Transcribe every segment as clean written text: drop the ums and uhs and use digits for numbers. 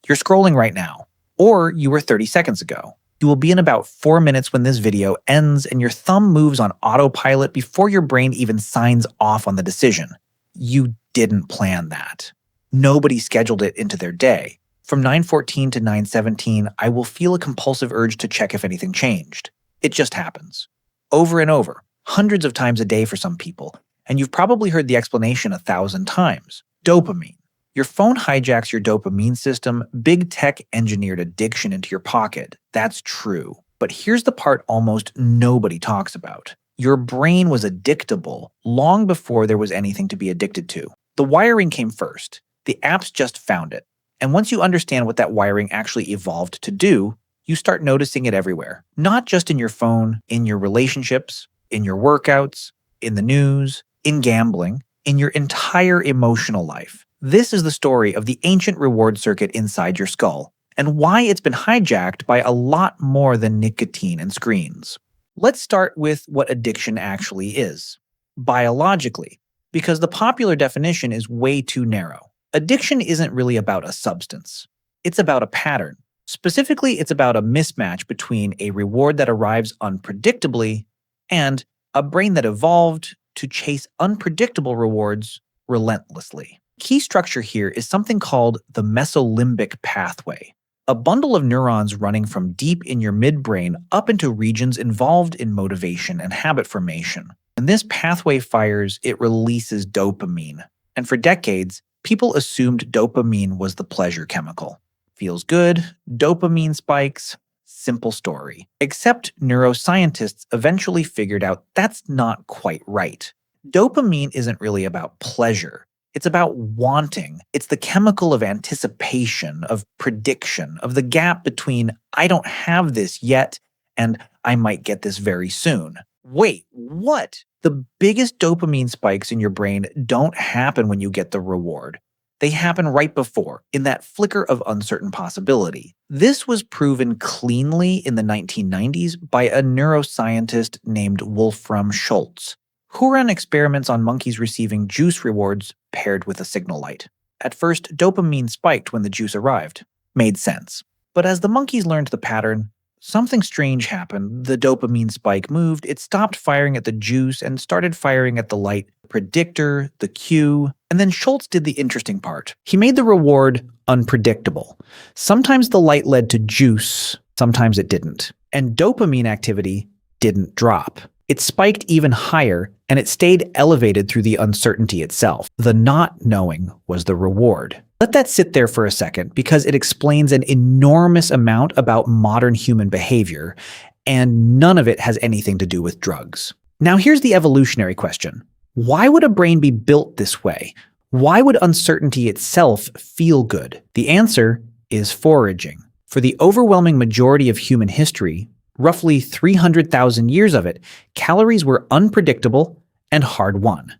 You're scrolling right now, or you were 30 seconds ago. You will be in about 4 minutes when this video ends and your thumb moves on autopilot before your brain even signs off on the decision. You didn't plan that. Nobody scheduled it into their day. From 9:14 to 9:17, I will feel a compulsive urge to check if anything changed. It just happens. Over and over, hundreds of times a day for some people, and you've probably heard the explanation 1,000 times. Dopamine. Your phone hijacks your dopamine system. Big tech engineered addiction into your pocket. That's true. But here's the part almost nobody talks about. Your brain was addictable long before there was anything to be addicted to. The wiring came first. The apps just found it. And once you understand what that wiring actually evolved to do, you start noticing it everywhere. Not just in your phone, in your relationships, in your workouts, in the news, in gambling, in your entire emotional life. This is the story of the ancient reward circuit inside your skull, and why it's been hijacked by a lot more than nicotine and screens. Let's start with what addiction actually is. Biologically, because the popular definition is way too narrow. Addiction isn't really about a substance. It's about a pattern. Specifically, it's about a mismatch between a reward that arrives unpredictably and a brain that evolved to chase unpredictable rewards relentlessly. Key structure here is something called the Mesolimbic pathway, a bundle of neurons running from deep in your midbrain up into regions involved in motivation and habit formation. When this pathway fires, it releases dopamine. And for decades, people assumed dopamine was the pleasure chemical. Feels good, dopamine spikes, simple story. Except neuroscientists eventually figured out that's not quite right. Dopamine isn't really about pleasure. It's about wanting. It's the chemical of anticipation, of prediction, of the gap between I don't have this yet and I might get this very soon. Wait, what? The biggest dopamine spikes in your brain don't happen when you get the reward. They happen right before, in that flicker of uncertain possibility. This was proven cleanly in the 1990s by a neuroscientist named Wolfram Schultz, who ran experiments on monkeys receiving juice rewards paired with a signal light. At first, dopamine spiked when the juice arrived. Made sense. But as the monkeys learned the pattern, something strange happened. The dopamine spike moved, it stopped firing at the juice and started firing at the light, predictor, the cue, and then Schultz did the interesting part. He made the reward unpredictable. Sometimes the light led to juice, sometimes it didn't. And dopamine activity didn't drop. It spiked even higher, and it stayed elevated through the uncertainty itself. The not knowing was the reward. Let that sit there for a second, because it explains an enormous amount about modern human behavior, and none of it has anything to do with drugs. Now here's the evolutionary question. Why would a brain be built this way? Why would uncertainty itself feel good? The answer is foraging. For the overwhelming majority of human history, roughly 300,000 years of it, calories were unpredictable and hard-won.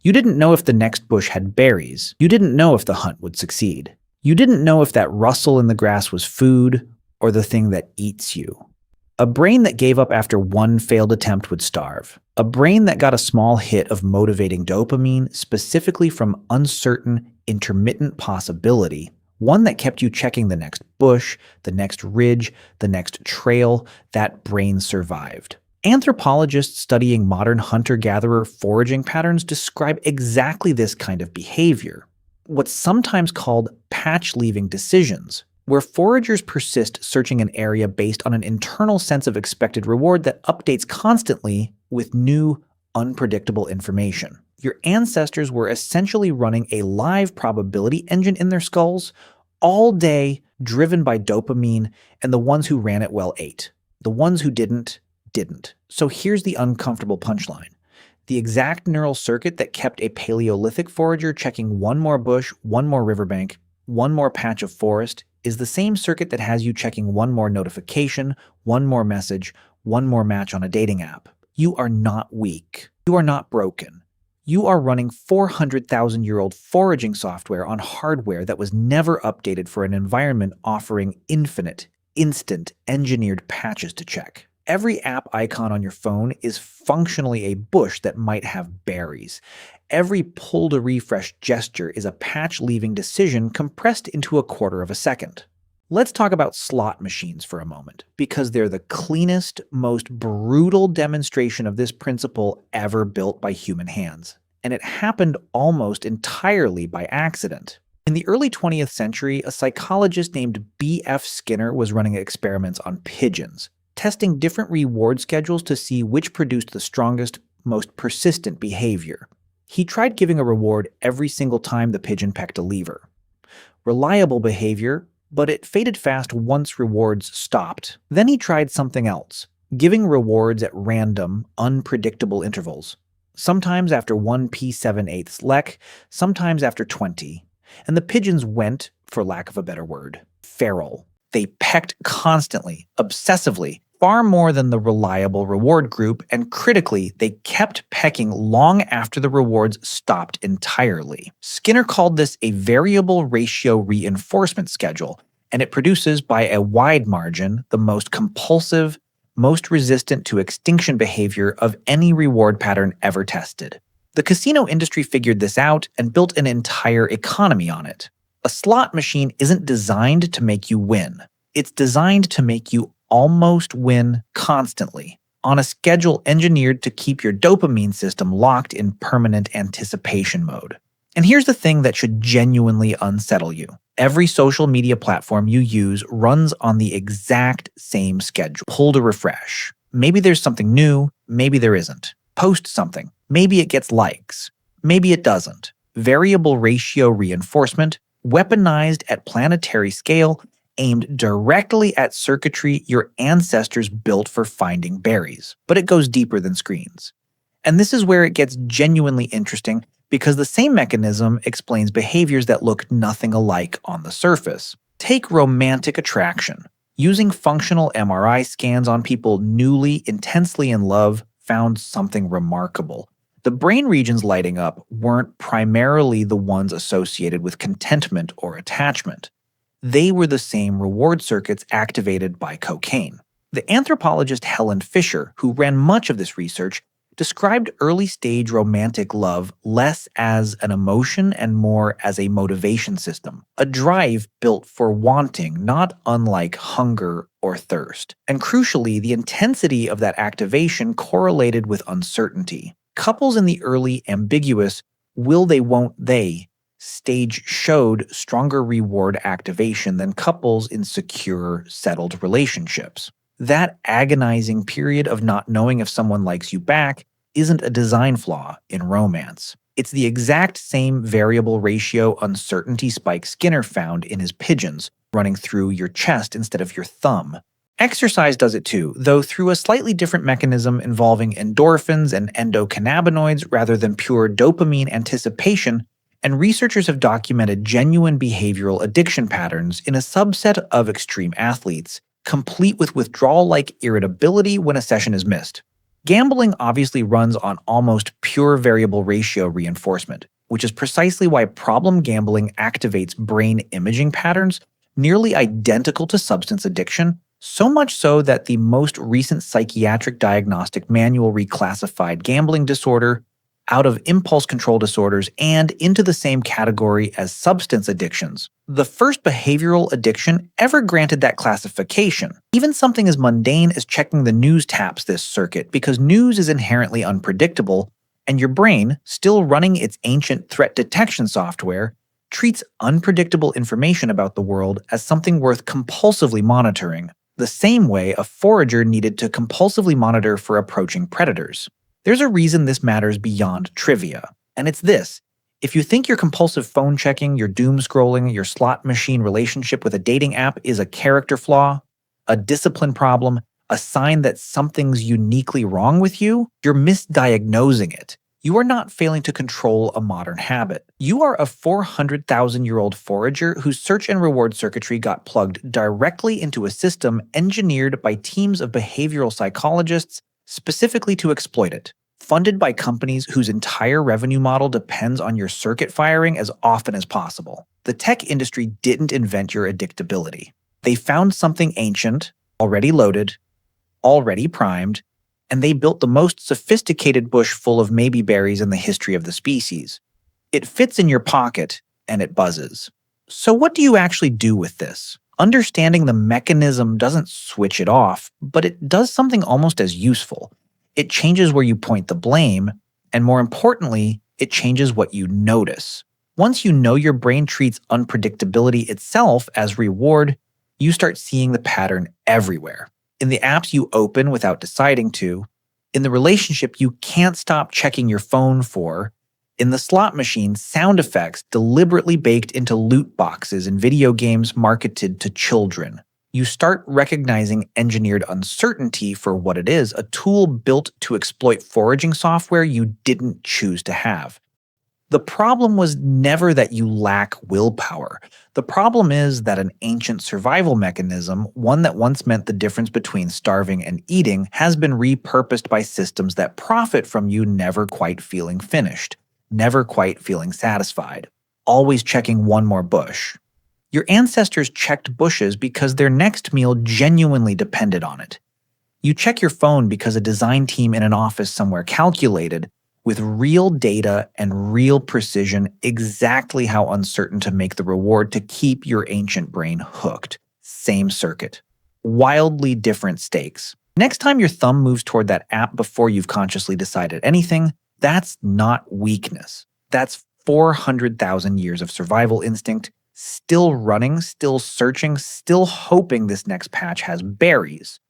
You didn't know if the next bush had berries. You didn't know if the hunt would succeed. You didn't know if that rustle in the grass was food or the thing that eats you. A brain that gave up after one failed attempt would starve. A brain that got a small hit of motivating dopamine, specifically from uncertain, intermittent possibility, one that kept you checking the next bush, the next ridge, the next trail, that brain survived. Anthropologists studying modern hunter-gatherer foraging patterns describe exactly this kind of behavior, what's sometimes called patch-leaving decisions, where foragers persist searching an area based on an internal sense of expected reward that updates constantly with new, unpredictable information. Your ancestors were essentially running a live probability engine in their skulls all day, driven by dopamine, and the ones who ran it well ate. The ones who didn't. So here's the uncomfortable punchline. The exact neural circuit that kept a Paleolithic forager checking one more bush, one more riverbank, one more patch of forest is the same circuit that has you checking one more notification, one more message, one more match on a dating app. You are not weak. You are not broken. You are running 400,000-year-old foraging software on hardware that was never updated for an environment offering infinite, instant, engineered patches to check. Every app icon on your phone is functionally a bush that might have berries. Every pull to refresh gesture is a patch-leaving decision compressed into a quarter of a second. Let's talk about slot machines for a moment, because they're the cleanest, most brutal demonstration of this principle ever built by human hands. And it happened almost entirely by accident. In the early 20th century, a psychologist named B.F. Skinner was running experiments on pigeons, testing different reward schedules to see which produced the strongest, most persistent behavior. He tried giving a reward every single time the pigeon pecked a lever. Reliable behavior, but it faded fast once rewards stopped. Then he tried something else, giving rewards at random, unpredictable intervals. Sometimes after 1 p7/8 lek, sometimes after 20. And the pigeons went, for lack of a better word, feral. They pecked constantly, obsessively, far more than the reliable reward group, and critically, they kept pecking long after the rewards stopped entirely. Skinner called this a variable ratio reinforcement schedule, and it produces, by a wide margin, the most compulsive, most resistant to extinction behavior of any reward pattern ever tested. The casino industry figured this out and built an entire economy on it. A slot machine isn't designed to make you win. It's designed to make you almost win constantly, on a schedule engineered to keep your dopamine system locked in permanent anticipation mode. And here's the thing that should genuinely unsettle you. Every social media platform you use runs on the exact same schedule. Pull to refresh. Maybe there's something new, maybe there isn't. Post something. Maybe it gets likes. Maybe it doesn't. Variable ratio reinforcement, weaponized at planetary scale, aimed directly at circuitry your ancestors built for finding berries. But it goes deeper than screens. And this is where it gets genuinely interesting, because the same mechanism explains behaviors that look nothing alike on the surface. Take romantic attraction. Using functional MRI scans on people newly, intensely in love found something remarkable. The brain regions lighting up weren't primarily the ones associated with contentment or attachment. They were the same reward circuits activated by cocaine. The anthropologist Helen Fisher, who ran much of this research, described early-stage romantic love less as an emotion and more as a motivation system, a drive built for wanting, not unlike hunger or thirst. And crucially, the intensity of that activation correlated with uncertainty. Couples in the early ambiguous will they won't they stage showed stronger reward activation than couples in secure, settled relationships. That agonizing period of not knowing if someone likes you back isn't a design flaw in romance. It's the exact same variable ratio uncertainty spike Skinner found in his pigeons, running through your chest instead of your thumb. Exercise does it too, though through a slightly different mechanism involving endorphins and endocannabinoids rather than pure dopamine anticipation, and researchers have documented genuine behavioral addiction patterns in a subset of extreme athletes, complete with withdrawal-like irritability when a session is missed. Gambling obviously runs on almost pure variable ratio reinforcement, which is precisely why problem gambling activates brain imaging patterns nearly identical to substance addiction, so much so that the most recent psychiatric diagnostic manual reclassified gambling disorder out of impulse control disorders and into the same category as substance addictions. The first behavioral addiction ever granted that classification. Even something as mundane as checking the news taps this circuit, because news is inherently unpredictable, and your brain, still running its ancient threat detection software, treats unpredictable information about the world as something worth compulsively monitoring, the same way a forager needed to compulsively monitor for approaching predators. There's a reason this matters beyond trivia, and it's this. If you think your compulsive phone checking, your doom scrolling, your slot machine relationship with a dating app is a character flaw, a discipline problem, a sign that something's uniquely wrong with you, you're misdiagnosing it. You are not failing to control a modern habit. You are a 400,000-year-old forager whose search and reward circuitry got plugged directly into a system engineered by teams of behavioral psychologists specifically to exploit it, funded by companies whose entire revenue model depends on your circuit firing as often as possible. The tech industry didn't invent your addictability. They found something ancient, already loaded, already primed, and they built the most sophisticated bush full of maybe berries in the history of the species. It fits in your pocket, and it buzzes. So what do you actually do with this? Understanding the mechanism doesn't switch it off, but it does something almost as useful. It changes where you point the blame, and more importantly, it changes what you notice. Once you know your brain treats unpredictability itself as reward, you start seeing the pattern everywhere. In the apps you open without deciding to, in the relationship you can't stop checking your phone for, in the slot machine sound effects deliberately baked into loot boxes in video games marketed to children. You start recognizing engineered uncertainty for what it is, a tool built to exploit foraging software you didn't choose to have. The problem was never that you lack willpower. The problem is that an ancient survival mechanism, one that once meant the difference between starving and eating, has been repurposed by systems that profit from you never quite feeling finished, never quite feeling satisfied, always checking one more bush. Your ancestors checked bushes because their next meal genuinely depended on it. You check your phone because a design team in an office somewhere calculated, with real data and real precision, exactly how uncertain to make the reward to keep your ancient brain hooked. Same circuit. Wildly different stakes. Next time your thumb moves toward that app before you've consciously decided anything, that's not weakness. That's 400,000 years of survival instinct, still running, still searching, still hoping this next patch has berries.